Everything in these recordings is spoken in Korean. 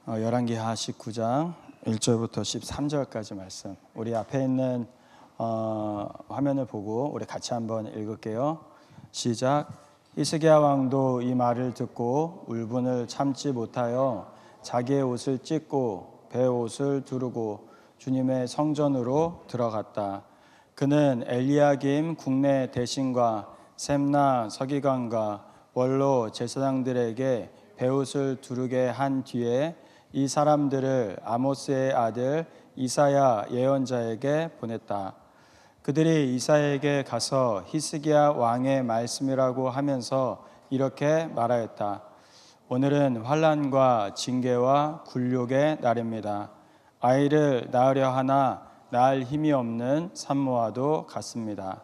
열왕기하 19장 1절부터 13절까지 말씀. 우리 앞에 있는 화면을 보고 우리 같이 한번 읽을게요. 시작. 히스기야 왕도 이 말을 듣고 울분을 참지 못하여 자기의 옷을 찢고 베옷을 두르고 주님의 성전으로 들어갔다. 그는 엘리야김 국내 대신과 셈나 서기관과 원로 제사장들에게 베옷을 두르게 한 뒤에 이 사람들을 아모스의 아들 이사야 예언자에게 보냈다. 그들이 이사야에게 가서 히스기야 왕의 말씀이라고 하면서 이렇게 말하였다. 오늘은 환난과 징계와 굴욕의 날입니다. 아이를 낳으려 하나 낳을 힘이 없는 산모와도 같습니다.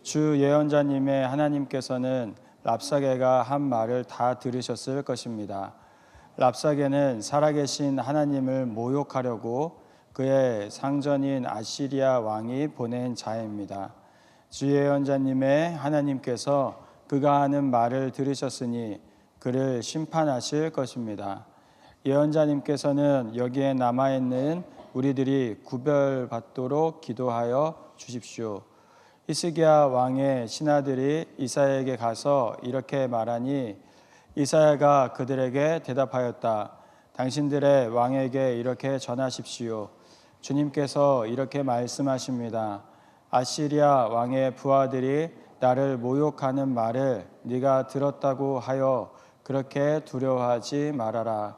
주 예언자님의 하나님께서는 랍사게가 한 말을 다 들으셨을 것입니다. 랍사게는 살아계신 하나님을 모욕하려고 그의 상전인 아시리아 왕이 보낸 자입니다. 주 예언자님의 하나님께서 그가 하는 말을 들으셨으니 그를 심판하실 것입니다. 예언자님께서는 여기에 남아있는 우리들이 구별받도록 기도하여 주십시오. 히스기야 왕의 신하들이 이사야에게 가서 이렇게 말하니 이사야가 그들에게 대답하였다. 당신들의 왕에게 이렇게 전하십시오. 주님께서 이렇게 말씀하십니다. 아시리아 왕의 부하들이 나를 모욕하는 말을 네가 들었다고 하여 그렇게 두려워하지 말아라.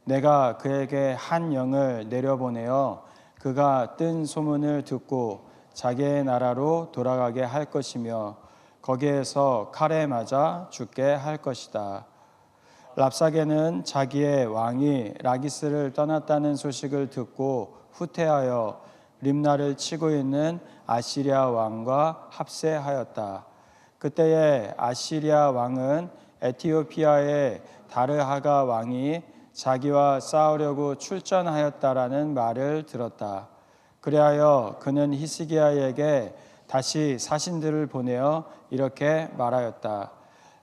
내가 그에게 한 영을 내려보내어 그가 뜬 소문을 듣고 자기의 나라로 돌아가게 할 것이며 거기에서 칼에 맞아 죽게 할 것이다. 랍사게는 자기의 왕이 라기스를 떠났다는 소식을 듣고 후퇴하여 림나를 치고 있는 아시리아 왕과 합세하였다. 그때에 아시리아 왕은 에티오피아의 다르하가 왕이 자기와 싸우려고 출전하였다라는 말을 들었다. 그리하여 그는 히스기야에게 다시 사신들을 보내어 이렇게 말하였다.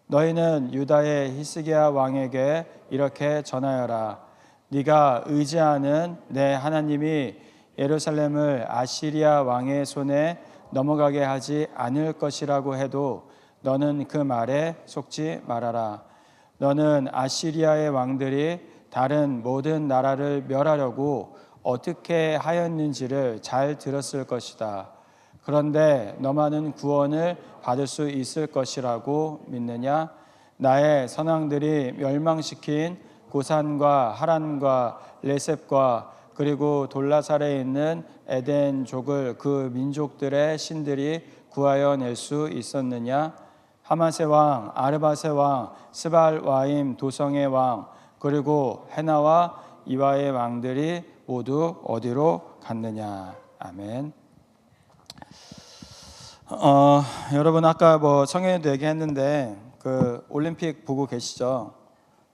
너희는 유다의 히스기야 왕에게 이렇게 전하여라. 네가 의지하는 내 하나님이 예루살렘을 아시리아 왕의 손에 넘어가게 하지 않을 것이라고 해도 너는 그 말에 속지 말아라. 너는 아시리아의 왕들이 다른 모든 나라를 멸하려고 어떻게 하였는지를 잘 들었을 것이다. 그런데 너만은 구원을 받을 수 있을 것이라고 믿느냐? 나의 선왕들이 멸망시킨 고산과 하란과 레셉과 그리고 돌라살에 있는 에덴족을 그 민족들의 신들이 구하여 낼 수 있었느냐? 하맛의 왕, 아르밧의 왕, 스발와임 도성의 왕, 그리고 헤나와 이와의 왕들이 모두 어디로 갔느냐? 아멘. 여러분 아까 성현이도 얘기했는데 그 올림픽 보고 계시죠?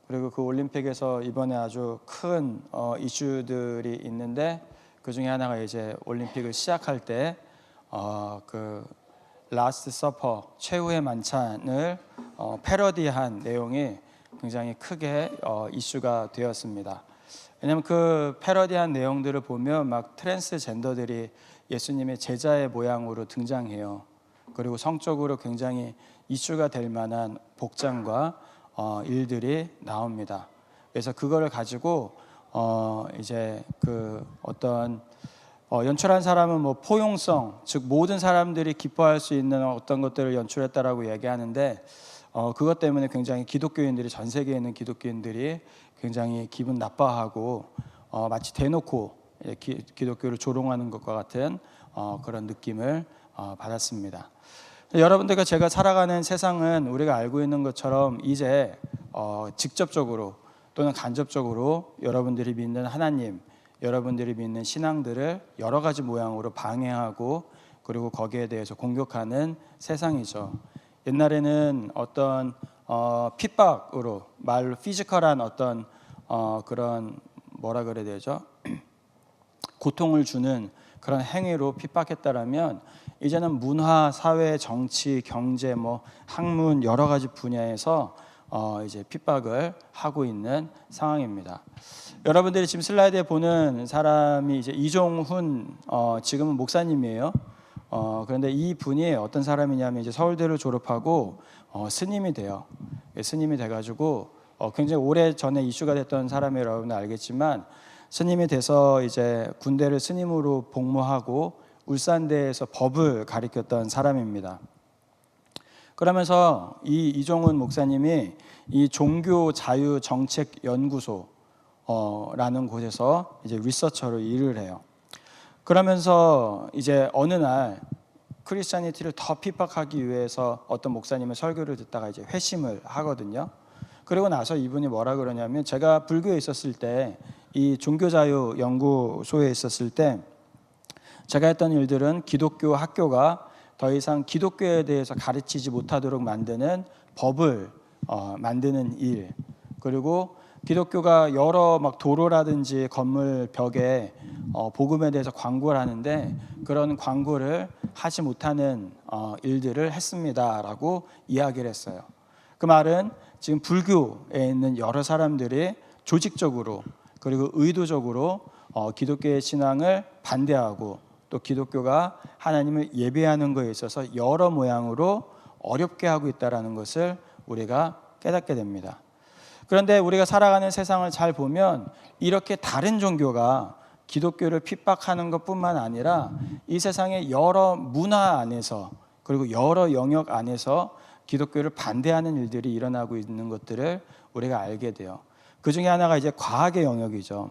그리고 그 올림픽에서 이번에 아주 큰 이슈들이 있는데 그 중에 하나가 이제 올림픽을 시작할 때 그 라스트 서퍼 최후의 만찬을 패러디한 내용이 굉장히 크게 이슈가 되었습니다. 왜냐하면 그 패러디한 내용들을 보면 막 트랜스젠더들이 예수님의 제자의 모양으로 등장해요. 그리고 성적으로 굉장히 이슈가 될 만한 복장과 일들이 나옵니다. 그래서 그거를 가지고 이제 그 어떤 연출한 사람은 포용성, 즉 모든 사람들이 기뻐할 수 있는 어떤 것들을 연출했다라고 얘기하는데 그것 때문에 굉장히 기독교인들이 전 세계에 있는 기독교인들이 굉장히 기분 나빠하고 마치 대놓고 기독교를 조롱하는 것과 같은 그런 느낌을 받았습니다. 여러분들과 제가 살아가는 세상은 우리가 알고 있는 것처럼 이제 직접적으로 또는 간접적으로 여러분들이 믿는 하나님, 여러분들이 믿는 신앙들을 여러 가지 모양으로 방해하고 그리고 거기에 대해서 공격하는 세상이죠. 옛날에는 어떤 핍박으로 말로 피지컬한 어떤 그런 뭐라 그래야 되죠? 고통을 주는 그런 행위로 핍박했다라면 이제는 문화, 사회, 정치, 경제, 학문 여러 가지 분야에서 이제 핍박을 하고 있는 상황입니다. 여러분들이 지금 슬라이드에 보는 사람이 이제 이종훈, 지금은 목사님이에요. 그런데 이 분이 어떤 사람이냐면 이제 서울대를 졸업하고 스님이 돼요. 스님이 돼가지고 굉장히 오래 전에 이슈가 됐던 사람이 여러분 알겠지만, 스님이 돼서 이제 군대를 스님으로 복무하고 울산대에서 법을 가르쳤던 사람입니다. 그러면서 이 이종훈 목사님이 이 종교자유정책연구소라는 곳에서 이제 리서처로 일을 해요. 그러면서 이제 어느 날 크리스찬니티를 더 핍박하기 위해서 어떤 목사님의 설교를 듣다가 이제 회심을 하거든요. 그리고 나서 이분이 뭐라 그러냐면, 제가 불교에 있었을 때, 이 종교자유연구소에 있었을 때 제가 했던 일들은 기독교 학교가 더 이상 기독교에 대해서 가르치지 못하도록 만드는 법을 만드는 일, 그리고 기독교가 여러 막 도로라든지 건물 벽에 복음에 대해서 광고를 하는데 그런 광고를 하지 못하는 일들을 했습니다라고 이야기를 했어요. 그 말은 지금 불교에 있는 여러 사람들이 조직적으로 그리고 의도적으로 기독교의 신앙을 반대하고 또 기독교가 하나님을 예배하는 것에 있어서 여러 모양으로 어렵게 하고 있다는 것을 우리가 깨닫게 됩니다. 그런데 우리가 살아가는 세상을 잘 보면 이렇게 다른 종교가 기독교를 핍박하는 것뿐만 아니라 이 세상의 여러 문화 안에서 그리고 여러 영역 안에서 기독교를 반대하는 일들이 일어나고 있는 것들을 우리가 알게 돼요. 그 중에 하나가 이제 과학의 영역이죠.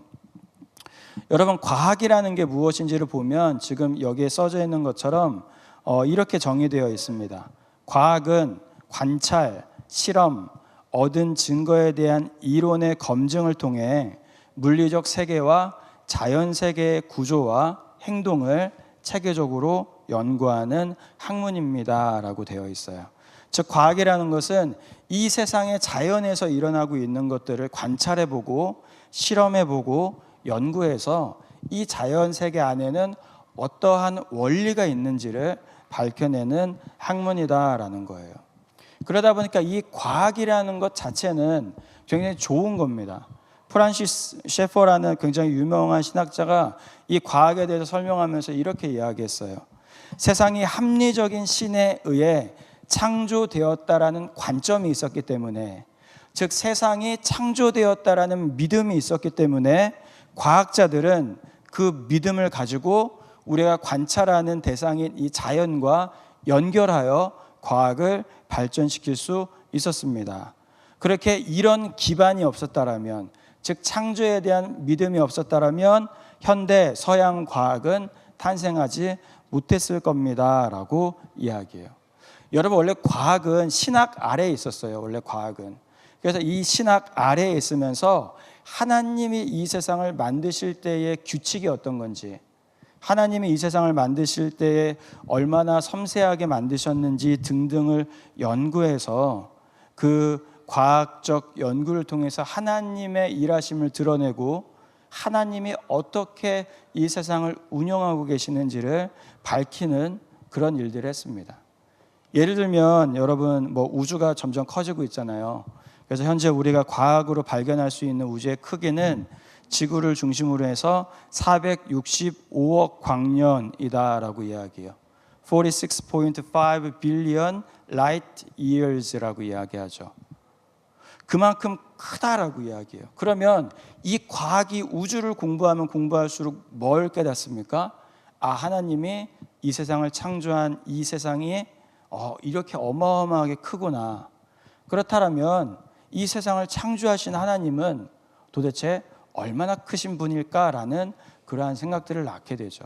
여러분, 과학이라는 게 무엇인지를 보면 지금 여기에 써져 있는 것처럼 이렇게 정의되어 있습니다. 과학은 관찰, 실험, 얻은 증거에 대한 이론의 검증을 통해 물리적 세계와 자연 세계의 구조와 행동을 체계적으로 연구하는 학문입니다라고 되어 있어요. 즉, 과학이라는 것은 이 세상의 자연에서 일어나고 있는 것들을 관찰해보고 실험해보고 연구해서 이 자연 세계 안에는 어떠한 원리가 있는지를 밝혀내는 학문이다라는 거예요. 그러다 보니까 이 과학이라는 것 자체는 굉장히 좋은 겁니다. 프란시스 셰퍼라는 굉장히 유명한 신학자가 이 과학에 대해서 설명하면서 이렇게 이야기했어요. 세상이 합리적인 신에 의해 창조되었다라는 관점이 있었기 때문에, 즉 세상이 창조되었다라는 믿음이 있었기 때문에 과학자들은 그 믿음을 가지고 우리가 관찰하는 대상인 이 자연과 연결하여 과학을 발전시킬 수 있었습니다. 그렇게 이런 기반이 없었다라면, 즉 창조에 대한 믿음이 없었다라면 현대 서양 과학은 탄생하지 못했을 겁니다라고 이야기해요. 여러분, 원래 과학은 신학 아래에 있었어요. 원래 과학은. 그래서 이 신학 아래에 있으면서 하나님이 이 세상을 만드실 때의 규칙이 어떤 건지, 하나님이 이 세상을 만드실 때에 얼마나 섬세하게 만드셨는지 등등을 연구해서 그 과학적 연구를 통해서 하나님의 일하심을 드러내고 하나님이 어떻게 이 세상을 운영하고 계시는지를 밝히는 그런 일들을 했습니다. 예를 들면 여러분, 우주가 점점 커지고 있잖아요. 그래서 현재 우리가 과학으로 발견할 수 있는 우주의 크기는 지구를 중심으로 해서 465억 광년이다라고 이야기해요. 46.5 billion light years라고 이야기하죠. 그만큼 크다라고 이야기해요. 그러면 이 과학이 우주를 공부하면 공부할수록 뭘 깨닫습니까? 하나님이 이 세상을 창조한 이 세상이 이렇게 어마어마하게 크구나. 그렇다면 이 세상을 창조하신 하나님은 도대체 얼마나 크신 분일까라는 그러한 생각들을 낳게 되죠.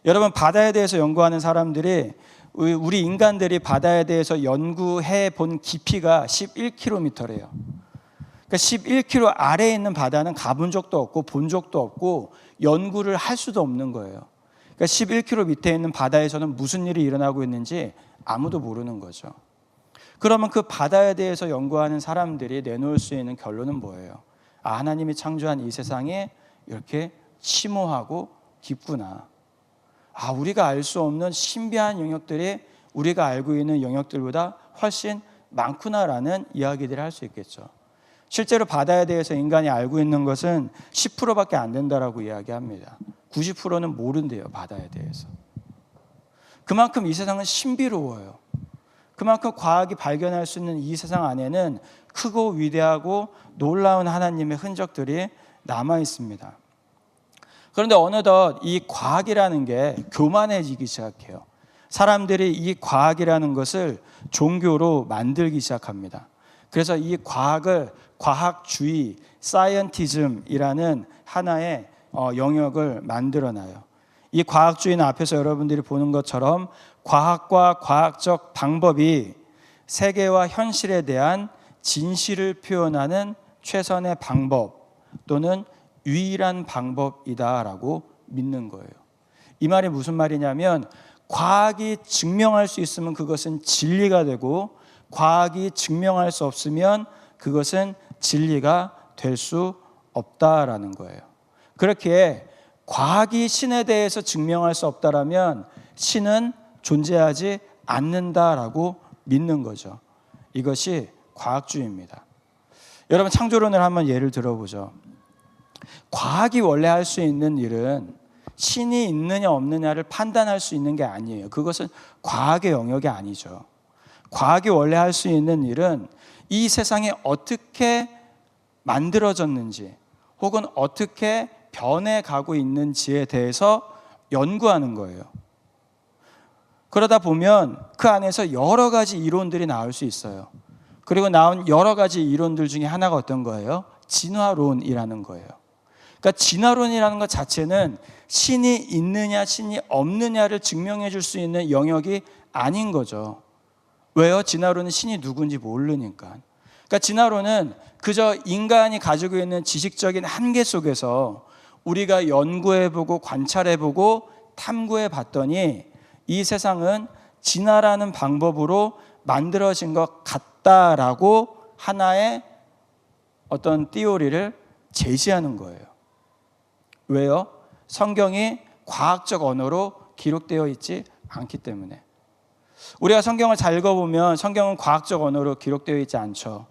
여러분, 바다에 대해서 연구하는 사람들이, 우리 인간들이 바다에 대해서 연구해 본 깊이가 11km래요. 그러니까 11km 아래에 있는 바다는 가본 적도 없고 본 적도 없고 연구를 할 수도 없는 거예요. 그러니까 11km 밑에 있는 바다에서는 무슨 일이 일어나고 있는지 아무도 모르는 거죠. 그러면 그 바다에 대해서 연구하는 사람들이 내놓을 수 있는 결론은 뭐예요? 하나님이 창조한 이 세상이 이렇게 심오하고 깊구나. 우리가 알 수 없는 신비한 영역들이 우리가 알고 있는 영역들보다 훨씬 많구나라는 이야기들을 할 수 있겠죠. 실제로 바다에 대해서 인간이 알고 있는 것은 10%밖에 안 된다라고 이야기합니다. 90%는 모른대요, 바다에 대해서. 그만큼 이 세상은 신비로워요. 그만큼 과학이 발견할 수 있는 이 세상 안에는 크고 위대하고 놀라운 하나님의 흔적들이 남아 있습니다. 그런데 어느덧 이 과학이라는 게 교만해지기 시작해요. 사람들이 이 과학이라는 것을 종교로 만들기 시작합니다. 그래서 이 과학을 과학주의, 사이언티즘이라는 하나의 영역을 만들어놔요. 이 과학주의는 앞에서 여러분들이 보는 것처럼 과학과 과학적 방법이 세계와 현실에 대한 진실을 표현하는 최선의 방법 또는 유일한 방법이다라고 믿는 거예요. 이 말이 무슨 말이냐면 과학이 증명할 수 있으면 그것은 진리가 되고 과학이 증명할 수 없으면 그것은 진리가 될 수 없다라는 거예요. 그렇기에 과학이 신에 대해서 증명할 수 없다라면 신은 존재하지 않는다라고 믿는 거죠. 이것이 과학주의입니다. 여러분 창조론을 한번 예를 들어보죠. 과학이 원래 할 수 있는 일은 신이 있느냐 없느냐를 판단할 수 있는 게 아니에요. 그것은 과학의 영역이 아니죠. 과학이 원래 할 수 있는 일은 이 세상이 어떻게 만들어졌는지 혹은 어떻게 변해가고 있는지에 대해서 연구하는 거예요. 그러다 보면 그 안에서 여러 가지 이론들이 나올 수 있어요. 그리고 나온 여러 가지 이론들 중에 하나가 어떤 거예요? 진화론이라는 거예요. 그러니까 진화론이라는 것 자체는 신이 있느냐 신이 없느냐를 증명해 줄 수 있는 영역이 아닌 거죠. 왜요? 진화론은 신이 누군지 모르니까. 그러니까 진화론은 그저 인간이 가지고 있는 지식적인 한계 속에서 우리가 연구해보고 관찰해보고 탐구해봤더니 이 세상은 진화라는 방법으로 만들어진 것 같다라고 하나의 어떤 티오리를 제시하는 거예요. 왜요? 성경이 과학적 언어로 기록되어 있지 않기 때문에. 우리가 성경을 잘 읽어보면 성경은 과학적 언어로 기록되어 있지 않죠.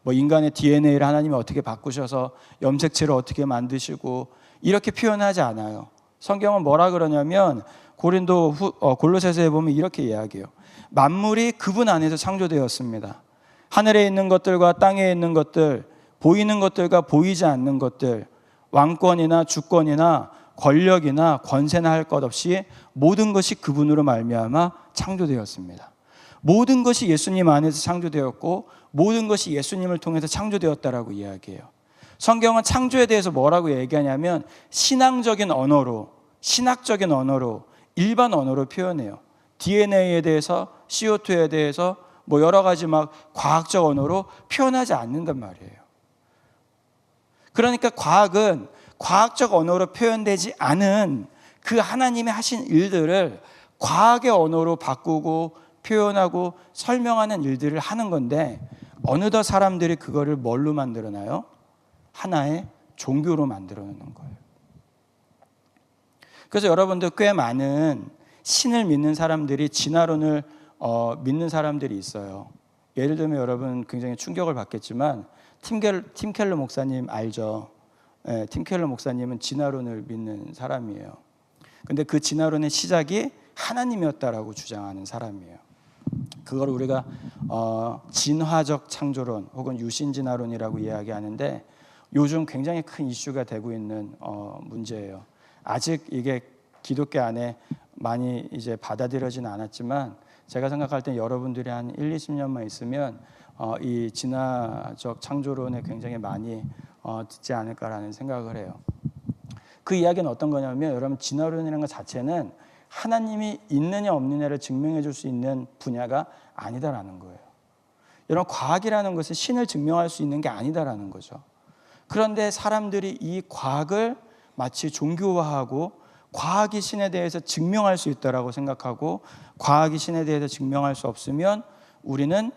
뭐 인간의 DNA를 하나님이 어떻게 바꾸셔서 염색체를 어떻게 만드시고 이렇게 표현하지 않아요. 성경은 뭐라 그러냐면 골로새서에 보면 이렇게 이야기해요. 만물이 그분 안에서 창조되었습니다. 하늘에 있는 것들과 땅에 있는 것들, 보이는 것들과 보이지 않는 것들, 왕권이나 주권이나 권력이나 권세나 할 것 없이 모든 것이 그분으로 말미암아 창조되었습니다. 모든 것이 예수님 안에서 창조되었고 모든 것이 예수님을 통해서 창조되었다라고 이야기해요. 성경은 창조에 대해서 뭐라고 얘기하냐면 신앙적인 언어로, 신학적인 언어로, 일반 언어로 표현해요. DNA에 대해서, CO2에 대해서 뭐 여러 가지 막 과학적 언어로 표현하지 않는단 말이에요. 그러니까 과학은 과학적 언어로 표현되지 않은 그 하나님이 하신 일들을 과학의 언어로 바꾸고 표현하고 설명하는 일들을 하는 건데 어느덧 사람들이 그거를 뭘로 만들어놔요? 하나의 종교로 만들어 놓는 거예요. 그래서 여러분들 꽤 많은 신을 믿는 사람들이 진화론을 믿는 사람들이 있어요. 예를 들면 여러분 굉장히 충격을 받겠지만 팀 켈러 목사님 알죠? 네, 팀 켈러 목사님은 진화론을 믿는 사람이에요. 근데 그 진화론의 시작이 하나님이었다라고 주장하는 사람이에요. 그걸 우리가 진화적 창조론 혹은 유신진화론이라고 이야기하는데 요즘 굉장히 큰 이슈가 되고 있는 문제예요. 아직 이게 기독교 안에 많이 이제 받아들여지는 않았지만 제가 생각할 때 여러분들이 한 1, 20년만 있으면 이 진화적 창조론에 굉장히 많이 듣지 않을까라는 생각을 해요. 그 이야기는 어떤 거냐면 여러분 진화론이라는 것 자체는 하나님이 있느냐 없느냐를 증명해 줄 수 있는 분야가 아니다라는 거예요. 여러분 과학이라는 것은 신을 증명할 수 있는 게 아니다라는 거죠. 그런데 사람들이 이 과학을 마치 종교화하고 과학이 신에 대해서 증명할 수 있다라고 생각하고 과학이 신에 대해서 증명할 수 없으면 우리는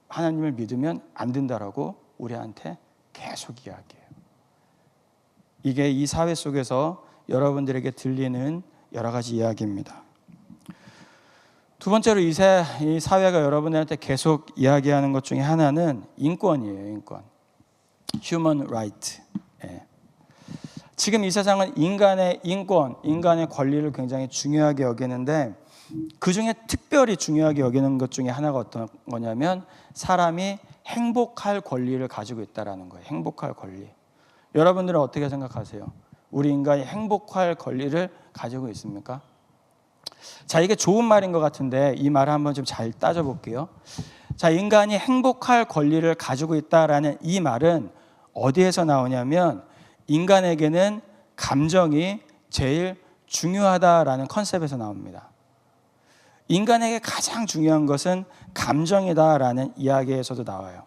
하나님을 믿으면 안 된다라고 우리한테 계속 이야기해요. 이게 이 사회 속에서 여러분들에게 들리는 여러 가지 이야기입니다. 두 번째로 이 사회가 여러분들한테 계속 이야기하는 것 중에 하나는 인권이에요. 인권. Human right. 예. 지금 이 세상은 인간의 인권, 인간의 권리를 굉장히 중요하게 여기는데 그 중에 특별히 중요하게 여기는 것 중에 하나가 어떤 거냐면 사람이 행복할 권리를 가지고 있다는 거예요. 행복할 권리. 여러분들은 어떻게 생각하세요? 우리 인간이 행복할 권리를 가지고 있습니까? 자, 이게 좋은 말인 것 같은데 이 말을 한번 좀 잘 따져볼게요. 자, 인간이 행복할 권리를 가지고 있다라는 이 말은 어디에서 나오냐면 인간에게는 감정이 제일 중요하다라는 컨셉에서 나옵니다. 인간에게 가장 중요한 것은 감정이다라는 이야기에서도 나와요.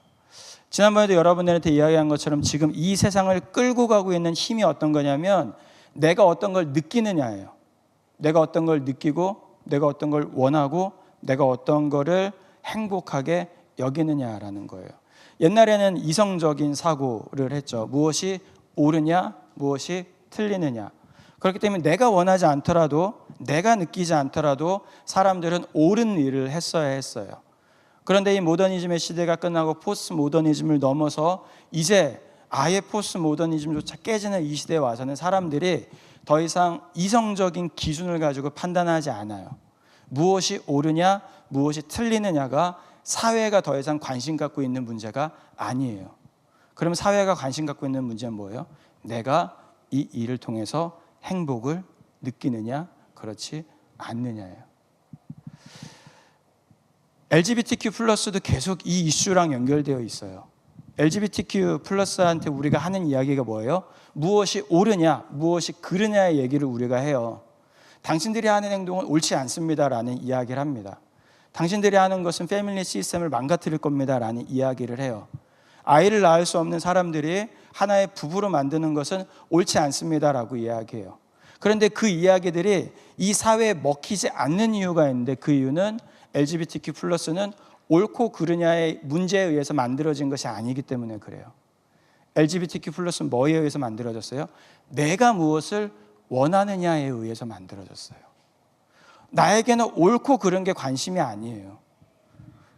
지난번에도 여러분들한테 이야기한 것처럼 지금 이 세상을 끌고 가고 있는 힘이 어떤 거냐면 내가 어떤 걸 느끼느냐예요. 내가 어떤 걸 느끼고 내가 어떤 걸 원하고 내가 어떤 거를 행복하게 여기느냐라는 거예요. 옛날에는 이성적인 사고를 했죠. 무엇이 옳으냐, 무엇이 틀리느냐. 그렇기 때문에 내가 원하지 않더라도 내가 느끼지 않더라도 사람들은 옳은 일을 했어야 했어요. 그런데 이 모더니즘의 시대가 끝나고 포스트 모더니즘을 넘어서 이제 아예 포스트 모더니즘조차 깨지는 이 시대에 와서는 사람들이 더 이상 이성적인 기준을 가지고 판단하지 않아요. 무엇이 옳으냐, 무엇이 틀리느냐가 사회가 더 이상 관심 갖고 있는 문제가 아니에요. 그럼 사회가 관심 갖고 있는 문제는 뭐예요? 내가 이 일을 통해서 행복을 느끼느냐, 그렇지 않느냐예요. LGBTQ 플러스도 계속 이 이슈랑 연결되어 있어요. LGBTQ 플러스한테 우리가 하는 이야기가 뭐예요? 무엇이 옳으냐, 무엇이 그르냐의 얘기를 우리가 해요. 당신들이 하는 행동은 옳지 않습니다라는 이야기를 합니다. 당신들이 하는 것은 패밀리 시스템을 망가뜨릴 겁니다라는 이야기를 해요. 아이를 낳을 수 없는 사람들이 하나의 부부로 만드는 것은 옳지 않습니다라고 이야기해요. 그런데 그 이야기들이 이 사회에 먹히지 않는 이유가 있는데 그 이유는 LGBTQ 플러스는 옳고 그르냐의 문제에 의해서 만들어진 것이 아니기 때문에 그래요. LGBTQ 플러스는 뭐에 의해서 만들어졌어요? 내가 무엇을 원하느냐에 의해서 만들어졌어요. 나에게는 옳고 그른 게 관심이 아니에요.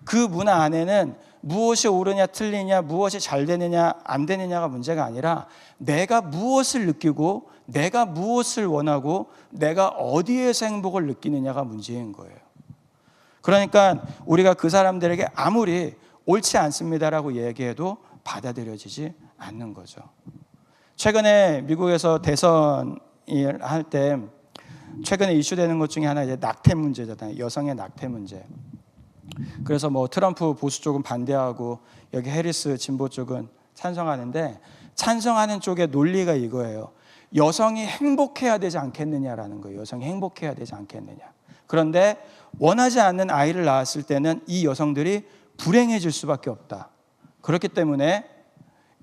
그 문화 안에는 무엇이 옳으냐 틀리냐, 무엇이 잘 되느냐 안 되느냐가 문제가 아니라 내가 무엇을 느끼고 내가 무엇을 원하고 내가 어디에서 행복을 느끼느냐가 문제인 거예요. 그러니까 우리가 그 사람들에게 아무리 옳지 않습니다라고 얘기해도 받아들여지지 않는 거죠. 최근에 미국에서 대선을 할 때 최근에 이슈되는 것 중에 하나 이제 낙태 문제잖아요. 여성의 낙태 문제. 그래서 뭐 트럼프 보수 쪽은 반대하고 여기 해리스 진보 쪽은 찬성하는데 찬성하는 쪽의 논리가 이거예요. 여성이 행복해야 되지 않겠느냐라는 거예요. 여성이 행복해야 되지 않겠느냐. 그런데 원하지 않는 아이를 낳았을 때는 이 여성들이 불행해질 수밖에 없다. 그렇기 때문에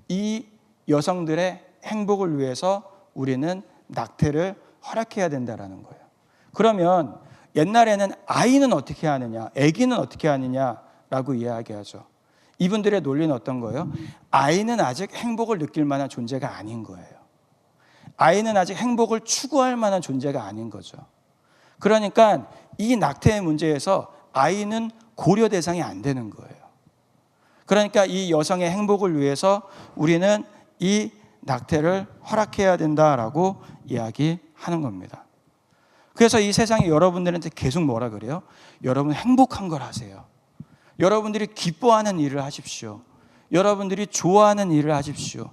이 여성들의 행복을 위해서 우리는 낙태를 허락해야 된다라는 거예요. 그러면 옛날에는 아이는 어떻게 하느냐, 아기는 어떻게 하느냐라고 이야기하죠. 이분들의 논리는 어떤 거예요? 아이는 아직 행복을 느낄 만한 존재가 아닌 거예요. 아이는 아직 행복을 추구할 만한 존재가 아닌 거죠. 그러니까 이 낙태의 문제에서 아이는 고려 대상이 안 되는 거예요. 그러니까 이 여성의 행복을 위해서 우리는 이 낙태를 허락해야 된다라고 이야기하는 겁니다. 그래서 이 세상이 여러분들한테 계속 뭐라 그래요? 여러분 행복한 걸 하세요. 여러분들이 기뻐하는 일을 하십시오. 여러분들이 좋아하는 일을 하십시오.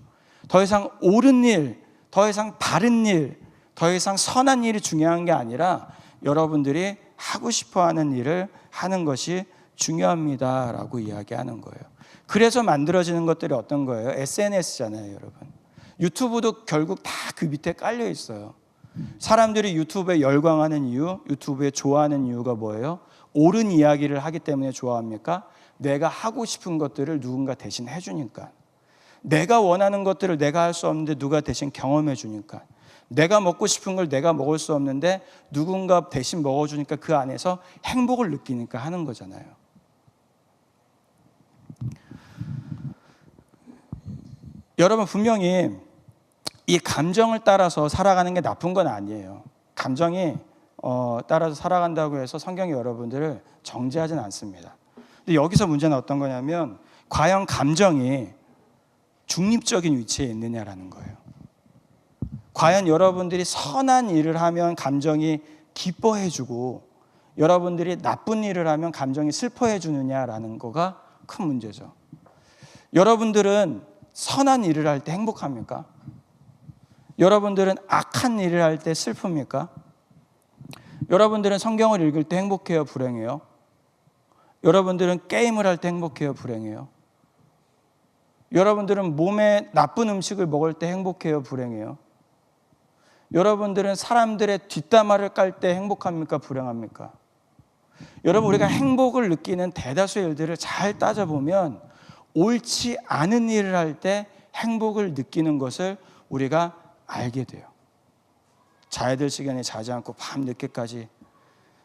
더 이상 옳은 일, 더 이상 바른 일, 더 이상 선한 일이 중요한 게 아니라 여러분들이 하고 싶어하는 일을 하는 것이 중요합니다라고 이야기하는 거예요. 그래서 만들어지는 것들이 어떤 거예요? SNS잖아요, 여러분. 유튜브도 결국 다 그 밑에 깔려 있어요. 사람들이 유튜브에 열광하는 이유, 유튜브에 좋아하는 이유가 뭐예요? 옳은 이야기를 하기 때문에 좋아합니까? 내가 하고 싶은 것들을 누군가 대신 해주니까. 내가 원하는 것들을 내가 할 수 없는데 누가 대신 경험해 주니까. 내가 먹고 싶은 걸 내가 먹을 수 없는데 누군가 대신 먹어주니까 그 안에서 행복을 느끼니까 하는 거잖아요. 여러분 분명히 이 감정을 따라서 살아가는 게 나쁜 건 아니에요. 감정이 따라서 살아간다고 해서 성경이 여러분들을 정죄하지는 않습니다. 근데 여기서 문제는 어떤 거냐면 과연 감정이 중립적인 위치에 있느냐라는 거예요. 과연 여러분들이 선한 일을 하면 감정이 기뻐해주고 여러분들이 나쁜 일을 하면 감정이 슬퍼해주느냐라는 거가 큰 문제죠. 여러분들은 선한 일을 할 때 행복합니까? 여러분들은 악한 일을 할 때 슬픕니까? 여러분들은 성경을 읽을 때 행복해요, 불행해요? 여러분들은 게임을 할 때 행복해요, 불행해요? 여러분들은 몸에 나쁜 음식을 먹을 때 행복해요, 불행해요? 여러분들은 사람들의 뒷담화를 깔 때 행복합니까, 불행합니까? 여러분, 우리가 행복을 느끼는 대다수의 일들을 잘 따져보면 옳지 않은 일을 할 때 행복을 느끼는 것을 우리가 알게 돼요. 자야 될 시간에 자지 않고 밤 늦게까지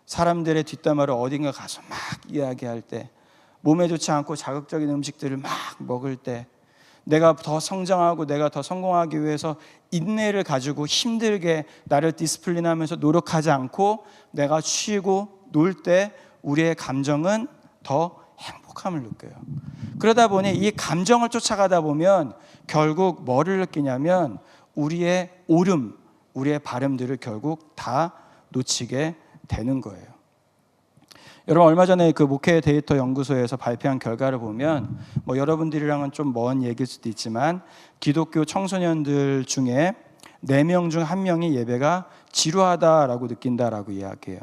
사람들의 뒷담화를 어딘가 가서 막 이야기할 때, 몸에 좋지 않고 자극적인 음식들을 막 먹을 때, 내가 더 성장하고 내가 더 성공하기 위해서 인내를 가지고 힘들게 나를 디스플린하면서 노력하지 않고 내가 쉬고 놀 때 우리의 감정은 더 행복함을 느껴요. 그러다 보니 이 감정을 쫓아가다 보면 결국 뭐를 느끼냐면 우리의 옳음, 우리의 바름들을 결국 다 놓치게 되는 거예요. 여러분, 얼마 전에 그 목회 데이터 연구소에서 발표한 결과를 보면 여러분들이랑은 좀 먼 얘기일 수도 있지만 기독교 청소년들 중에 4명 중 1명이 예배가 지루하다라고 느낀다라고 이야기해요.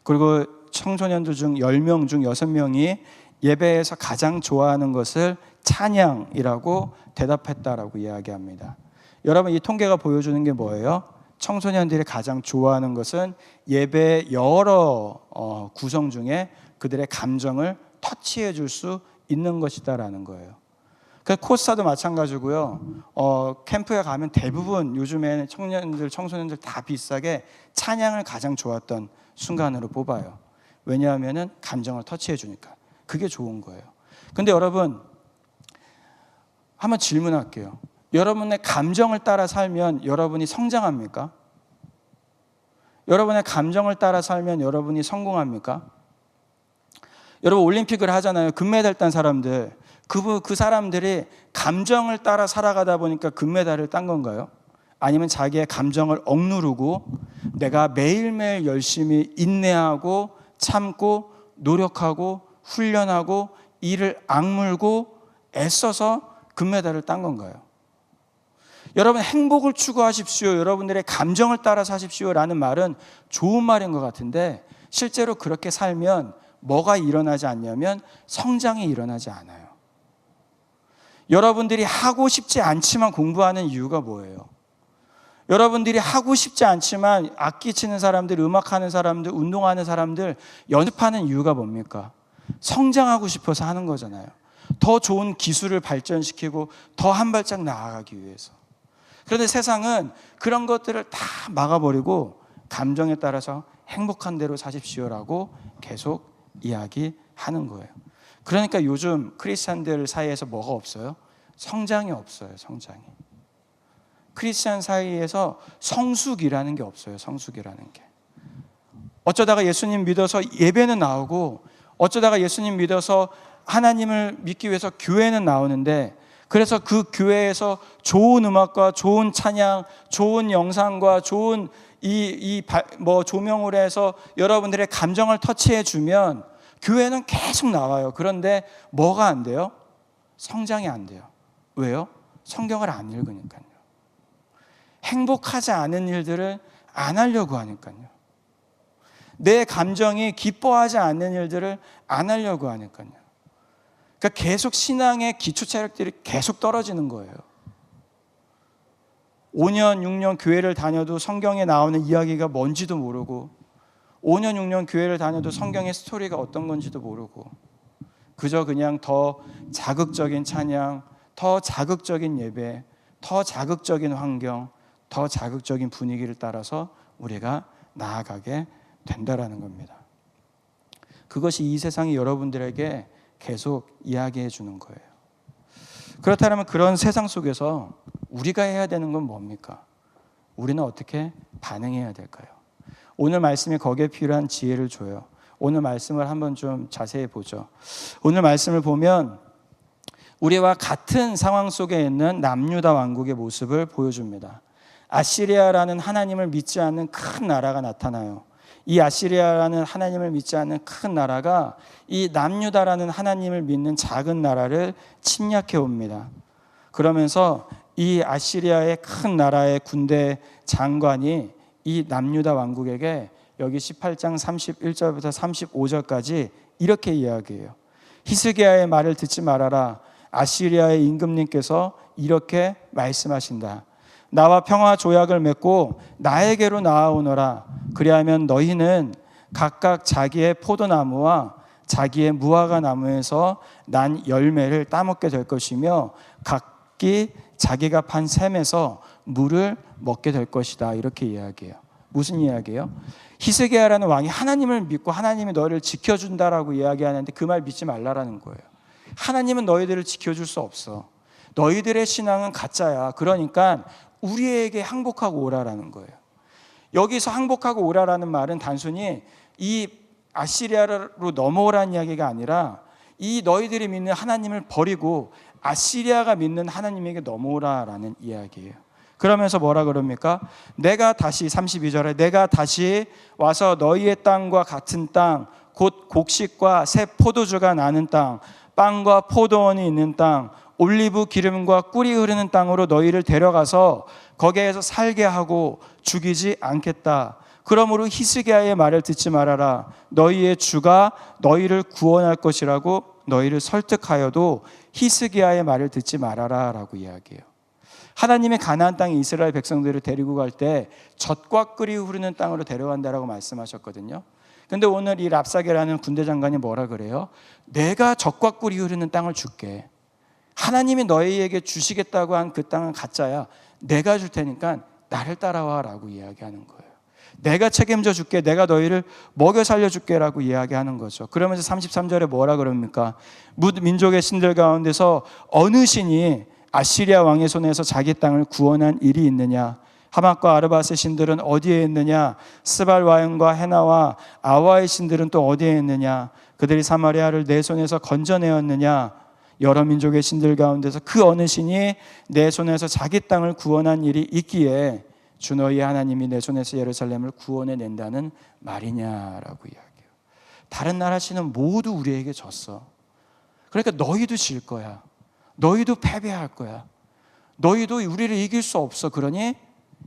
그리고 청소년들 중 10명 중 6명이 예배에서 가장 좋아하는 것을 찬양이라고 대답했다라고 이야기합니다. 여러분, 이 통계가 보여주는 게 뭐예요? 청소년들이 가장 좋아하는 것은 예배의 여러 구성 중에 그들의 감정을 터치해 줄 수 있는 것이다라는 거예요. 그 코스타도 마찬가지고요. 캠프에 가면 대부분 요즘에는 청소년들 다 비슷하게 찬양을 가장 좋았던 순간으로 뽑아요. 왜냐하면 감정을 터치해 주니까. 그게 좋은 거예요. 근데 여러분, 한번 질문할게요. 여러분의 감정을 따라 살면 여러분이 성장합니까? 여러분의 감정을 따라 살면 여러분이 성공합니까? 여러분, 올림픽을 하잖아요. 금메달 딴 사람들, 그 사람들이 감정을 따라 살아가다 보니까 금메달을 딴 건가요? 아니면 자기의 감정을 억누르고 내가 매일매일 열심히 인내하고 참고 노력하고 훈련하고 이를 악물고 애써서 금메달을 딴 건가요? 여러분, 행복을 추구하십시오, 여러분들의 감정을 따라 사십시오 라는 말은 좋은 말인 것 같은데 실제로 그렇게 살면 뭐가 일어나지 않냐면 성장이 일어나지 않아요. 여러분들이 하고 싶지 않지만 공부하는 이유가 뭐예요? 여러분들이 하고 싶지 않지만 악기 치는 사람들, 음악하는 사람들, 운동하는 사람들 연습하는 이유가 뭡니까? 성장하고 싶어서 하는 거잖아요. 더 좋은 기술을 발전시키고 더 한 발짝 나아가기 위해서. 그런데 세상은 그런 것들을 다 막아버리고 감정에 따라서 행복한 대로 사십시오라고 계속 이야기하는 거예요. 그러니까 요즘 크리스찬들 사이에서 뭐가 없어요? 성장이 없어요. 성장이. 크리스찬 사이에서 성숙이라는 게 없어요. 성숙이라는 게. 어쩌다가 예수님 믿어서 예배는 나오고 어쩌다가 예수님 믿어서 하나님을 믿기 위해서 교회는 나오는데, 그래서 그 교회에서 좋은 음악과 좋은 찬양, 좋은 영상과 좋은 조명을 해서 여러분들의 감정을 터치해 주면 교회는 계속 나와요. 그런데 뭐가 안 돼요? 성장이 안 돼요. 왜요? 성경을 안 읽으니까요. 행복하지 않은 일들을 안 하려고 하니까요. 내 감정이 기뻐하지 않는 일들을 안 하려고 하니까요. 그러니까 계속 신앙의 기초 체력들이 계속 떨어지는 거예요. 5년, 6년 교회를 다녀도 성경에 나오는 이야기가 뭔지도 모르고 5년, 6년 교회를 다녀도 성경의 스토리가 어떤 건지도 모르고 그저 그냥 더 자극적인 찬양, 더 자극적인 예배, 더 자극적인 환경, 더 자극적인 분위기를 따라서 우리가 나아가게 된다라는 겁니다. 그것이 이 세상이 여러분들에게 계속 이야기해 주는 거예요. 그렇다면 그런 세상 속에서 우리가 해야 되는 건 뭡니까? 우리는 어떻게 반응해야 될까요? 오늘 말씀이 거기에 필요한 지혜를 줘요. 오늘 말씀을 한번 좀 자세히 보죠. 오늘 말씀을 보면 우리와 같은 상황 속에 있는 남유다 왕국의 모습을 보여줍니다. 아시리아라는 하나님을 믿지 않는 큰 나라가 나타나요. 이 아시리아라는 하나님을 믿지 않는 큰 나라가 이 남유다라는 하나님을 믿는 작은 나라를 침략해 옵니다. 그러면서 이 아시리아의 큰 나라의 군대 장관이 이 남유다 왕국에게 여기 18장 31절부터 35절까지 이렇게 이야기해요. 히스기야의 말을 듣지 말아라. 아시리아의 임금님께서 이렇게 말씀하신다. 나와 평화 조약을 맺고 나에게로 나아오너라. 그리하면 너희는 각각 자기의 포도나무와 자기의 무화과 나무에서 난 열매를 따먹게 될 것이며 각기 자기가 판 샘에서 물을 먹게 될 것이다. 이렇게 이야기해요. 무슨 이야기예요? 히스기야라는 왕이 하나님을 믿고 하나님이 너희를 지켜준다라고 이야기하는데 그 말 믿지 말라라는 거예요. 하나님은 너희들을 지켜줄 수 없어. 너희들의 신앙은 가짜야. 그러니까 우리에게 항복하고 오라라는 거예요. 여기서 항복하고 오라라는 말은 단순히 이 아시리아로 넘어오라는 이야기가 아니라 이 너희들이 믿는 하나님을 버리고 아시리아가 믿는 하나님에게 넘어오라라는 이야기예요. 그러면서 뭐라 그럽니까? 내가 다시 32절에 내가 다시 와서 너희의 땅과 같은 땅, 곧 곡식과 새 포도주가 나는 땅, 빵과 포도원이 있는 땅, 올리브 기름과 꿀이 흐르는 땅으로 너희를 데려가서 거기에서 살게 하고 죽이지 않겠다. 그러므로 히스기야의 말을 듣지 말아라. 너희의 주가 너희를 구원할 것이라고 너희를 설득하여도 히스기야의 말을 듣지 말아라 라고 이야기해요. 하나님의 가나안 땅에 이스라엘 백성들을 데리고 갈 때 젖과 꿀이 흐르는 땅으로 데려간다라고 말씀하셨거든요. 근데 오늘 이 랍사게라는 군대 장관이 뭐라 그래요? 내가 젖과 꿀이 흐르는 땅을 줄게. 하나님이 너희에게 주시겠다고 한 그 땅은 가짜야. 내가 줄 테니까 나를 따라와 라고 이야기하는 거예요. 내가 책임져 줄게. 내가 너희를 먹여 살려줄게 라고 이야기하는 거죠. 그러면서 33절에 뭐라 그럽니까? 민족의 신들 가운데서 어느 신이 아시리아 왕의 손에서 자기 땅을 구원한 일이 있느냐? 하맛과 아르밧의 신들은 어디에 있느냐? 스발와임과 헤나와 아와의 신들은 또 어디에 있느냐? 그들이 사마리아를 내 손에서 건져내었느냐? 여러 민족의 신들 가운데서 그 어느 신이 내 손에서 자기 땅을 구원한 일이 있기에 주 너희 하나님이 내 손에서 예루살렘을 구원해낸다는 말이냐라고 이야기해요. 다른 나라 신은 모두 우리에게 졌어. 그러니까 너희도 질 거야. 너희도 패배할 거야. 너희도 우리를 이길 수 없어. 그러니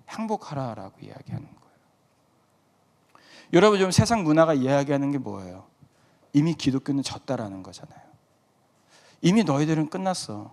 항복하라라고 이야기하는 거예요. 여러분, 좀 세상 문화가 이야기하는 게 뭐예요? 이미 기독교는 졌다라는 거잖아요. 이미 너희들은 끝났어.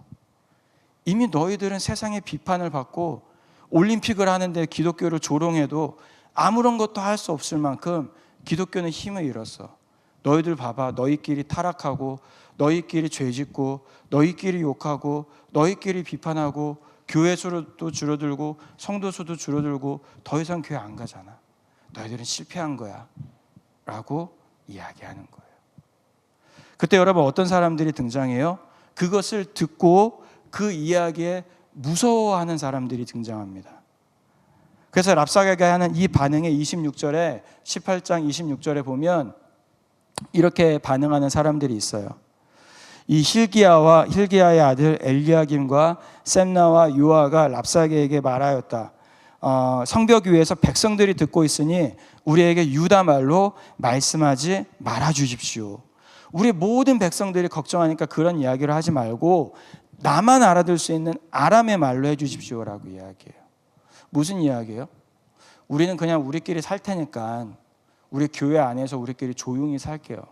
이미 너희들은 세상의 비판을 받고 올림픽을 하는데 기독교를 조롱해도 아무런 것도 할 수 없을 만큼 기독교는 힘을 잃었어. 너희들 봐봐. 너희끼리 타락하고 너희끼리 죄짓고 너희끼리 욕하고 너희끼리 비판하고 교회 수도 줄어들고 성도 수도 줄어들고 더 이상 교회 안 가잖아. 너희들은 실패한 거야 라고 이야기하는 거예요. 그때 여러분 어떤 사람들이 등장해요? 그것을 듣고 그 이야기에 무서워하는 사람들이 등장합니다. 그래서 랍사게가 하는 이 반응에 26절에 18장 26절에 보면 이렇게 반응하는 사람들이 있어요. 이 힐기야의 아들 엘리야김과 셈나와 요아가 랍사게에게 말하였다. 성벽 위에서 백성들이 듣고 있으니 우리에게 유다 말로 말씀하지 말아 주십시오. 우리 모든 백성들이 걱정하니까 그런 이야기를 하지 말고 나만 알아들 수 있는 아람의 말로 해 주십시오라고 이야기해요. 무슨 이야기예요? 우리는 그냥 우리끼리 살 테니까 우리 교회 안에서 우리끼리 조용히 살게요.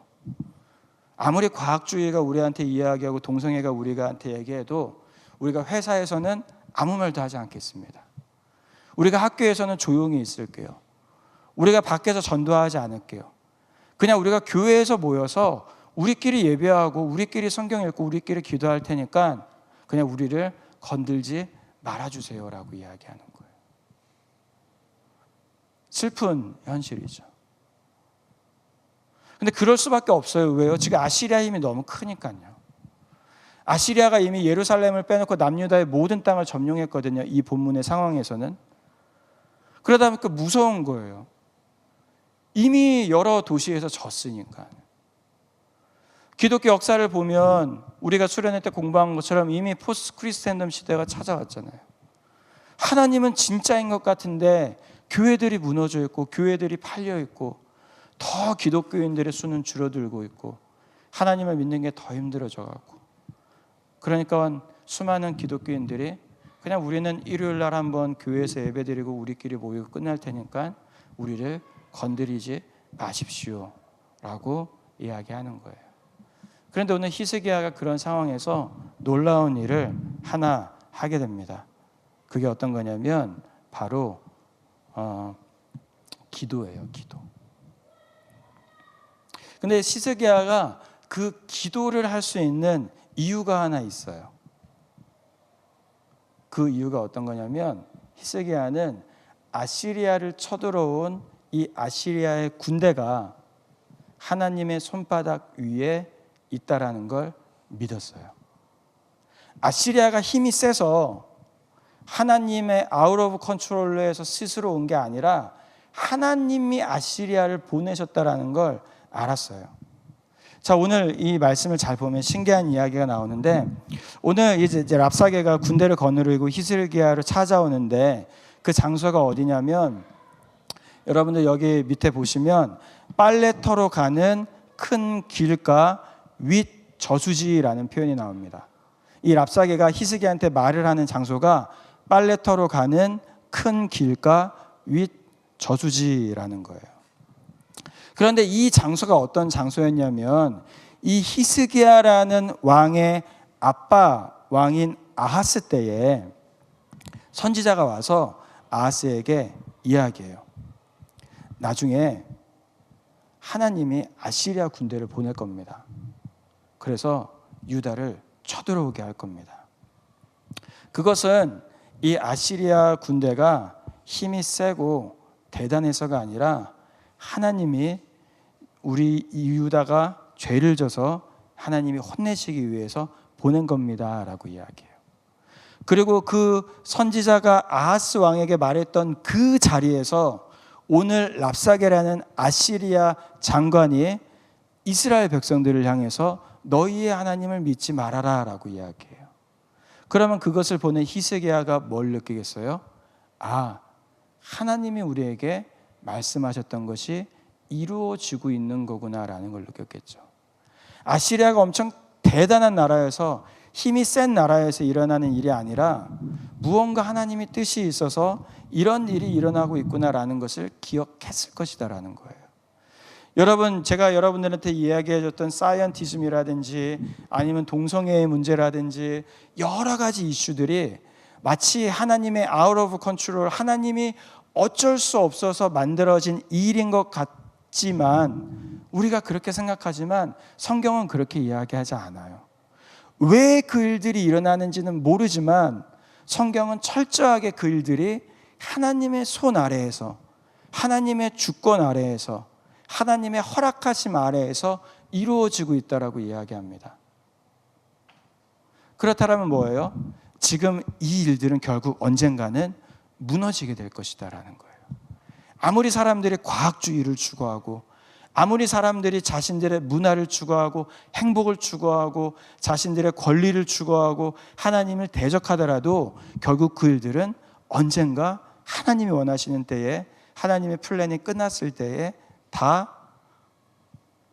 아무리 과학주의가 우리한테 이야기하고 동성애가 우리한테 얘기해도 우리가 회사에서는 아무 말도 하지 않겠습니다. 우리가 학교에서는 조용히 있을게요. 우리가 밖에서 전도하지 않을게요. 그냥 우리가 교회에서 모여서 우리끼리 예배하고 우리끼리 성경 읽고 우리끼리 기도할 테니까 그냥 우리를 건들지 말아주세요라고 이야기하는 거예요. 슬픈 현실이죠. 근데 그럴 수밖에 없어요. 왜요? 지금 아시리아 힘이 너무 크니까요. 아시리아가 이미 예루살렘을 빼놓고 남유다의 모든 땅을 점령했거든요. 이 본문의 상황에서는. 그러다 보니까 무서운 거예요. 이미 여러 도시에서 졌으니까. 기독교 역사를 보면 우리가 수련회 때 공부한 것처럼 이미 포스트 크리스텐덤 시대가 찾아왔잖아요. 하나님은 진짜인 것 같은데 교회들이 무너져 있고 교회들이 팔려 있고 더 기독교인들의 수는 줄어들고 있고 하나님을 믿는 게 더 힘들어져 갖고, 그러니까 수많은 기독교인들이 그냥 우리는 일요일 날 한번 교회에서 예배드리고 우리끼리 모이고 끝날 테니까 우리를 건드리지 마십시오 라고 이야기하는 거예요. 그런데 오늘 히스기야가 그런 상황에서 놀라운 일을 하나 하게 됩니다. 그게 어떤 거냐면 바로 기도예요. 기도. 근데 히스기야가 그 기도를 할 수 있는 이유가 하나 있어요. 그 이유가 어떤 거냐면 히스기야는 아시리아를 쳐들어온 이 아시리아의 군대가 하나님의 손바닥 위에 있다라는 걸 믿었어요. 아시리아가 힘이 세서 하나님의 아웃 오브 컨트롤에서 스스로 온 게 아니라 하나님이 아시리아를 보내셨다라는 걸 알았어요. 자, 오늘 이 말씀을 잘 보면 신기한 이야기가 나오는데, 오늘 이제 랍사게가 군대를 거느리고 히스기야를 찾아오는데 그 장소가 어디냐면, 여러분들 여기 밑에 보시면 빨래터로 가는 큰 길가 윗 저수지라는 표현이 나옵니다. 이 랍사게가 히스기야한테 말을 하는 장소가 빨래터로 가는 큰 길가 윗 저수지라는 거예요. 그런데 이 장소가 어떤 장소였냐면 이 히스기야라는 왕의 아빠 왕인 아하스 때에 선지자가 와서 아하스에게 이야기해요. 나중에 하나님이 아시리아 군대를 보낼 겁니다. 그래서 유다를 쳐들어오게 할 겁니다. 그것은 이 아시리아 군대가 힘이 세고 대단해서가 아니라 하나님이 우리 유다가 죄를 져서 하나님이 혼내시기 위해서 보낸 겁니다 라고 이야기해요. 그리고 그 선지자가 아하스 왕에게 말했던 그 자리에서 오늘 랍사게라는 아시리아 장관이 이스라엘 백성들을 향해서 너희의 하나님을 믿지 말아라 라고 이야기해요. 그러면 그것을 보는 히스기야가 뭘 느끼겠어요? 아, 하나님이 우리에게 말씀하셨던 것이 이루어지고 있는 거구나라는 걸 느꼈겠죠. 아시리아가 엄청 대단한 나라여서 힘이 센 나라에서 일어나는 일이 아니라 무언가 하나님의 뜻이 있어서 이런 일이 일어나고 있구나라는 것을 기억했을 것이다라는 거예요. 여러분, 제가 여러분들한테 이야기해줬던 사이언티즘이라든지 아니면 동성애의 문제라든지 여러 가지 이슈들이 마치 하나님의 아웃 오브 컨트롤, 하나님이 어쩔 수 없어서 만들어진 일인 것 같지만, 우리가 그렇게 생각하지만 성경은 그렇게 이야기하지 않아요. 왜 그 일들이 일어나는지는 모르지만 성경은 철저하게 그 일들이 하나님의 손 아래에서, 하나님의 주권 아래에서, 하나님의 허락하심 아래에서 이루어지고 있다라고 이야기합니다. 그렇다면 뭐예요? 지금 이 일들은 결국 언젠가는 무너지게 될 것이다라는 거예요. 아무리 사람들이 과학주의를 추구하고, 아무리 사람들이 자신들의 문화를 추구하고 행복을 추구하고 자신들의 권리를 추구하고 하나님을 대적하더라도 결국 그 일들은 언젠가 하나님이 원하시는 때에, 하나님의 플랜이 끝났을 때에 다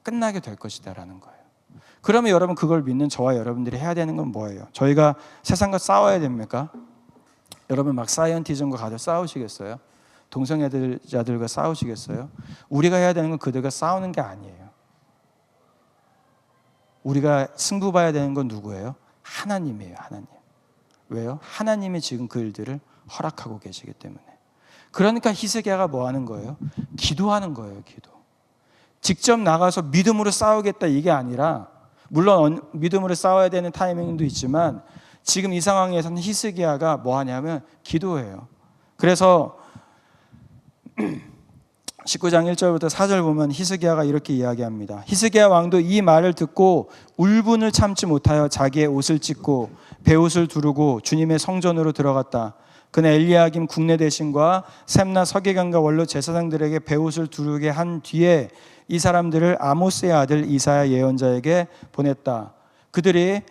끝나게 될 것이다라는 거예요. 그러면 여러분, 그걸 믿는 저와 여러분들이 해야 되는 건 뭐예요? 저희가 세상과 싸워야 됩니까? 여러분 막 사이언티즘과 가서 싸우시겠어요? 동성애자들과 싸우시겠어요? 우리가 해야 되는 건 그들과 싸우는 게 아니에요. 우리가 승부 봐야 되는 건 누구예요? 하나님이에요. 하나님. 왜요? 하나님이 지금 그 일들을 허락하고 계시기 때문에. 그러니까 히스기야가 뭐 하는 거예요? 기도하는 거예요. 기도. 직접 나가서 믿음으로 싸우겠다 이게 아니라, 물론 믿음으로 싸워야 되는 타이밍도 있지만 지금 이 상황에서는 히스기야가 뭐 하냐면 기도해요. 그래서 19장 1절부터 4절 보면 히스기야가 이렇게 이야기합니다. 히스기야 왕도 이 말을 듣고 울분을 참지 못하여 자기의 옷을 찢고 베옷을 두르고 주님의 성전으로 들어갔다. 그는 엘리야김 국내 대신과 셈나 서기관과 원로 제사장들에게 베옷을 두르게 한 뒤에 이 사람들을 아모스의 아들 이사야 예언자에게 보냈다. 그들이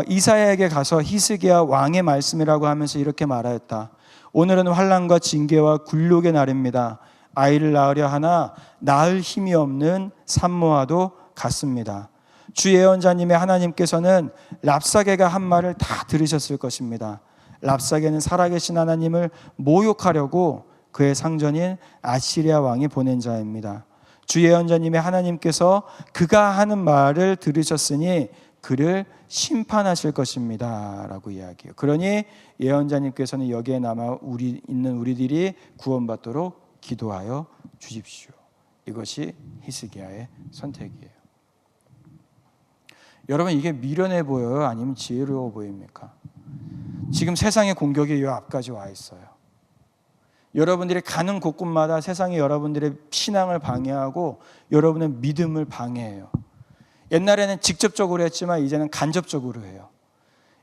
이사야에게 가서 히스기야 왕의 말씀이라고 하면서 이렇게 말하였다. 오늘은 환난과 징계와 굴욕의 날입니다. 아이를 낳으려 하나 낳을 힘이 없는 산모와도 같습니다. 주 예언자님의 하나님께서는 랍사게가 한 말을 다 들으셨을 것입니다. 랍사게는 살아계신 하나님을 모욕하려고 그의 상전인 아시리아 왕이 보낸 자입니다. 주 예언자님의 하나님께서 그가 하는 말을 들으셨으니 그를 심판하실 것입니다 라고 이야기해요. 그러니 예언자님께서는 여기에 남아 있는 우리들이 구원받도록 기도하여 주십시오. 이것이 히스기야의 선택이에요. 여러분, 이게 미련해 보여요? 아니면 지혜로워 보입니까? 지금 세상의 공격이 요 앞까지 와 있어요. 여러분들이 가는 곳곳마다 세상이 여러분들의 신앙을 방해하고 여러분의 믿음을 방해해요. 옛날에는 직접적으로 했지만 이제는 간접적으로 해요.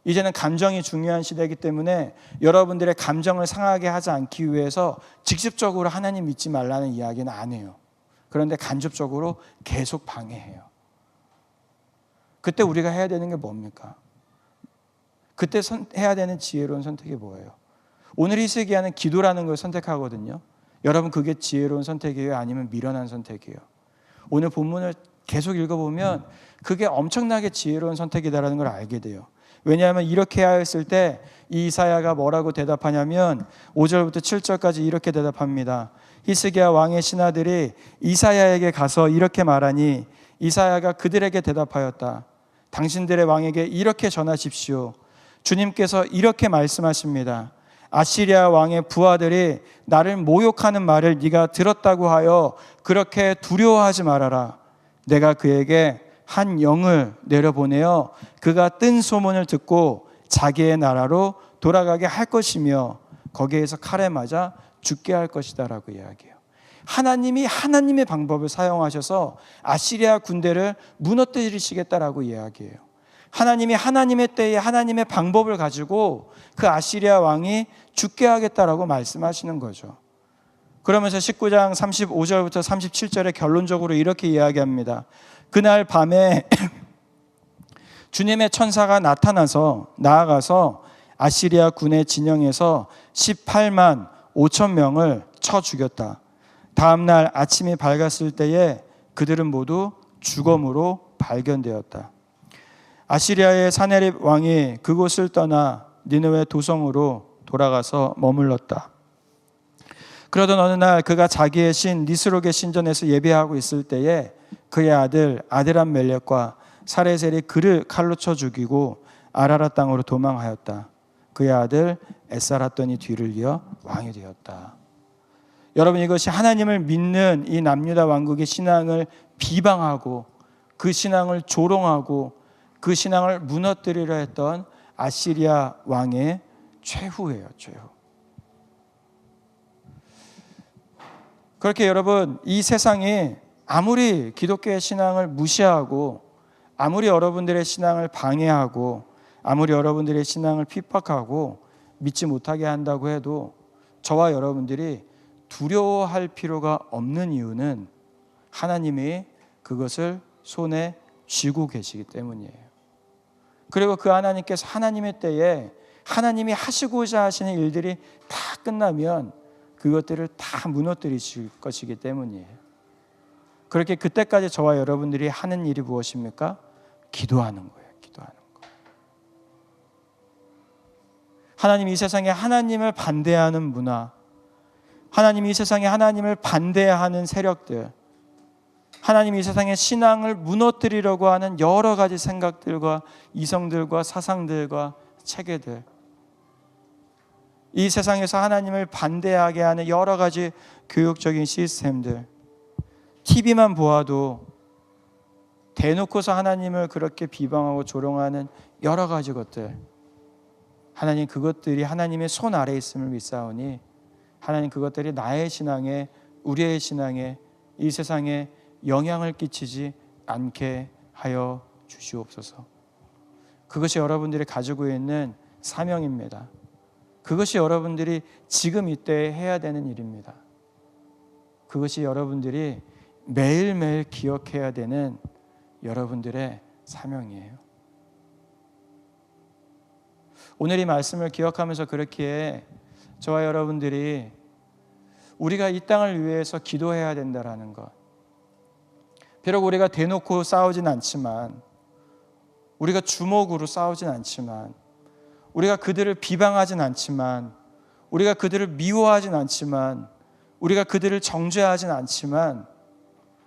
이제는 감정이 중요한 시대이기 때문에 여러분들의 감정을 상하게 하지 않기 위해서 직접적으로 하나님 믿지 말라는 이야기는 안 해요. 그런데 간접적으로 계속 방해해요. 그때 우리가 해야 되는 게 뭡니까? 그때 해야 되는 지혜로운 선택이 뭐예요? 오늘 히스기야는 기도라는 걸 선택하거든요. 여러분, 그게 지혜로운 선택이에요? 아니면 미련한 선택이에요? 오늘 본문을 계속 읽어보면 그게 엄청나게 지혜로운 선택이다라는 걸 알게 돼요. 왜냐하면 이렇게 하였을 때 이사야가 뭐라고 대답하냐면 5절부터 7절까지 이렇게 대답합니다. 히스기야 왕의 신하들이 이사야에게 가서 이렇게 말하니 이사야가 그들에게 대답하였다. 당신들의 왕에게 이렇게 전하십시오. 주님께서 이렇게 말씀하십니다. 아시리아 왕의 부하들이 나를 모욕하는 말을 네가 들었다고 하여 그렇게 두려워하지 말아라. 내가 그에게 한 영을 내려보내어 그가 뜬 소문을 듣고 자기의 나라로 돌아가게 할 것이며 거기에서 칼에 맞아 죽게 할 것이다 라고 이야기해요. 하나님이 하나님의 방법을 사용하셔서 아시리아 군대를 무너뜨리시겠다라고 이야기해요. 하나님이 하나님의 때에 하나님의 방법을 가지고 그 아시리아 왕이 죽게 하겠다라고 말씀하시는 거죠. 그러면서 19장 35절부터 37절에 결론적으로 이렇게 이야기합니다. 그날 밤에 주님의 천사가 나아가서 아시리아 군의 진영에서 18만 5천 명을 쳐 죽였다. 다음 날 아침이 밝았을 때에 그들은 모두 죽음으로 발견되었다. 아시리아의 사네립 왕이 그곳을 떠나 니느웨 도성으로 돌아가서 머물렀다. 그러던 어느 날 그가 자기의 신 니스록의 신전에서 예배하고 있을 때에 그의 아들 아드람멜렉과 사레셀이 그를 칼로 쳐 죽이고 아라라 땅으로 도망하였다. 그의 아들 에사라돈이 뒤를 이어 왕이 되었다. 여러분, 이것이 하나님을 믿는 이 남유다 왕국의 신앙을 비방하고 그 신앙을 조롱하고 그 신앙을 무너뜨리려 했던 아시리아 왕의 최후예요. 최후. 그렇게 여러분, 이 세상이 아무리 기독교의 신앙을 무시하고 아무리 여러분들의 신앙을 방해하고 아무리 여러분들의 신앙을 핍박하고 믿지 못하게 한다고 해도 저와 여러분들이 두려워할 필요가 없는 이유는 하나님이 그것을 손에 쥐고 계시기 때문이에요. 그리고 그 하나님께서 하나님의 때에 하나님이 하시고자 하시는 일들이 다 끝나면 그것들을 다 무너뜨리실 것이기 때문이에요. 그렇게 그때까지 저와 여러분들이 하는 일이 무엇입니까? 기도하는 거예요. 기도하는 거. 하나님, 이 세상에 하나님을 반대하는 문화, 하나님, 이 세상에 하나님을 반대하는 세력들, 하나님, 이 세상의 신앙을 무너뜨리려고 하는 여러 가지 생각들과 이성들과 사상들과 체계들, 이 세상에서 하나님을 반대하게 하는 여러 가지 교육적인 시스템들, TV만 보아도 대놓고서 하나님을 그렇게 비방하고 조롱하는 여러 가지 것들, 하나님, 그것들이 하나님의 손 아래에 있음을 믿사오니 하나님, 그것들이 나의 신앙에, 우리의 신앙에, 이 세상에 영향을 끼치지 않게 하여 주시옵소서. 그것이 여러분들이 가지고 있는 사명입니다. 그것이 여러분들이 지금 이때 해야 되는 일입니다. 그것이 여러분들이 매일매일 기억해야 되는 여러분들의 사명이에요. 오늘 이 말씀을 기억하면서 그렇기에 저와 여러분들이 우리가 이 땅을 위해서 기도해야 된다라는 것, 비록 우리가 대놓고 싸우진 않지만, 우리가 주먹으로 싸우진 않지만, 우리가 그들을 비방하진 않지만, 우리가 그들을 미워하진 않지만, 우리가 그들을 정죄하진 않지만,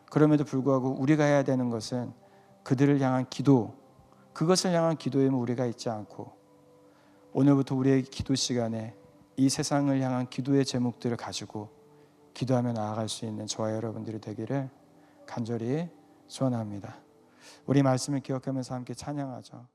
그럼에도 불구하고 우리가 해야 되는 것은 그들을 향한 기도, 그것을 향한 기도임을 우리가 잊지 않고 오늘부터 우리의 기도 시간에 이 세상을 향한 기도의 제목들을 가지고 기도하며 나아갈 수 있는 저와 여러분들이 되기를 간절히 소원합니다. 우리 말씀을 기억하면서 함께 찬양하죠.